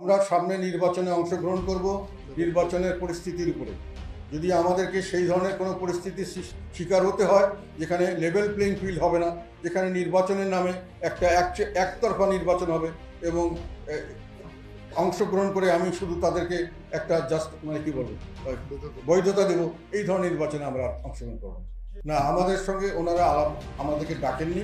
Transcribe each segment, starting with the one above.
আমরা সামনে নির্বাচনে অংশগ্রহণ করব নির্বাচনের পরিস্থিতির উপরে। যদি আমাদেরকে সেই ধরনের কোনো পরিস্থিতির শিকার হতে হয় যেখানে লেভেল প্লেইং ফিল্ড হবে না, যেখানে নির্বাচনের নামে একটা একতরফা নির্বাচন হবে এবং অংশগ্রহণ করে আমি শুধু তাদেরকে একটা জাস্ট কি বলবো বৈধতা দেব, এই ধরনের নির্বাচনে আমরা অংশগ্রহণ করব না। আমাদের সঙ্গে ওনারা আমাদেরকে ডাকেননি,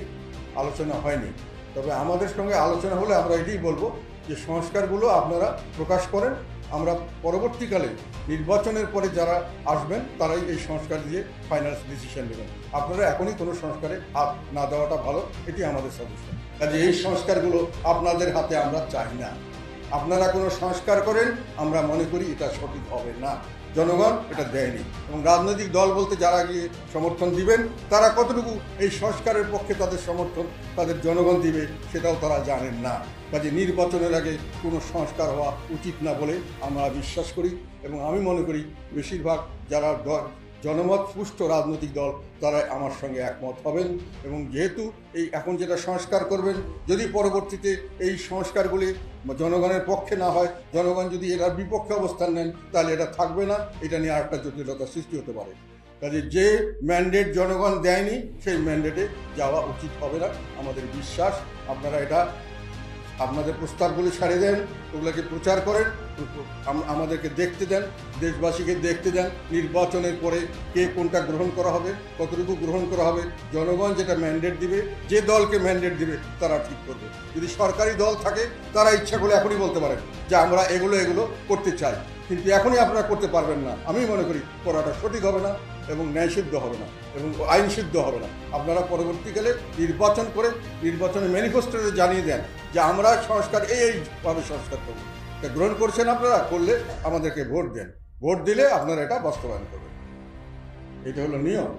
আলোচনা হয়নি। তবে আমাদের সঙ্গে আলোচনা হলে আমরা এটাই বলবো যে সংস্কারগুলো আপনারা প্রকাশ করেন, আমরা পরবর্তীকালে নির্বাচনের পরে যারা আসবেন তারাই এই সংস্কার দিয়ে ফাইনাল ডিসিশন নেবেন। আপনারা এখনই কোনো সংস্কারে হাত না দেওয়াটা ভালো, এটি আমাদের সাজেশন। কাজে এই সংস্কারগুলো আপনাদের হাতে আমরা চাই না। আপনারা কোনো সংস্কার করেন, আমরা মনে করি এটা সঠিক হবে না, জনগণ এটা দেয়নি। এবং রাজনৈতিক দল বলতে যারা গিয়ে সমর্থন দিবেন তারা কতটুকু এই সংস্কারের পক্ষে তাদের সমর্থন তাদের জনগণ দিবে সেটাও তারা জানেন না। কাজে নির্বাচনের আগে কোনো সংস্কার হওয়া উচিত না বলে আমরা বিশ্বাস করি এবং আমি মনে করি বেশিরভাগ যারা জনমত পুষ্ট রাজনৈতিক দল তারা আমার সঙ্গে একমত হবেন। এবং যেহেতু এই এখন যেটা সংস্কার করবেন, যদি পরবর্তীতে এই সংস্কারগুলি জনগণের পক্ষে না হয়, জনগণ যদি এটার বিপক্ষে অবস্থান নেন, তাহলে এটা থাকবে না, এটা নিয়ে আরেকটা জটিলতা সৃষ্টি হতে পারে। কাজে যে ম্যান্ডেট জনগণ দেয়নি সেই ম্যান্ডেটে যাওয়া উচিত হবে না আমাদের বিশ্বাস। আপনারা এটা আপনাদের প্রস্তাবগুলি ছাড়িয়ে দেন, ওগুলোকে প্রচার করেন, আমাদেরকে দেখতে দেন, দেশবাসীকে দেখতে দেন নির্বাচনের পরে কে কোনটা গ্রহণ করা হবে, কতটুকু গ্রহণ করা হবে। জনগণ যেটা ম্যান্ডেট দিবে, যে দলকে ম্যান্ডেট দিবে তারা ঠিক করবে। যদি সরকারি দল থাকে তারা ইচ্ছা করে এখনই বলতে পারেন যে আমরা এগুলো করতে চাই, কিন্তু এখনই আপনারা করতে পারবেন না। আমি মনে করি করাটা সঠিক হবে না এবং ন্যায়সিদ্ধ হবে না এবং আইনসিদ্ধ হবে না। আপনারা পরবর্তীকালে নির্বাচন করে নির্বাচনের ম্যানিফেস্টোতে জানিয়ে দেন যে আমরা সংস্কার এইভাবে সংস্কার করব। এটা গ্রহণ করছেন আপনারা, করলে আমাদেরকে ভোট দেন, ভোট দিলে আপনারা এটা বাস্তবায়ন করবেন। এটা হলো নিয়ম।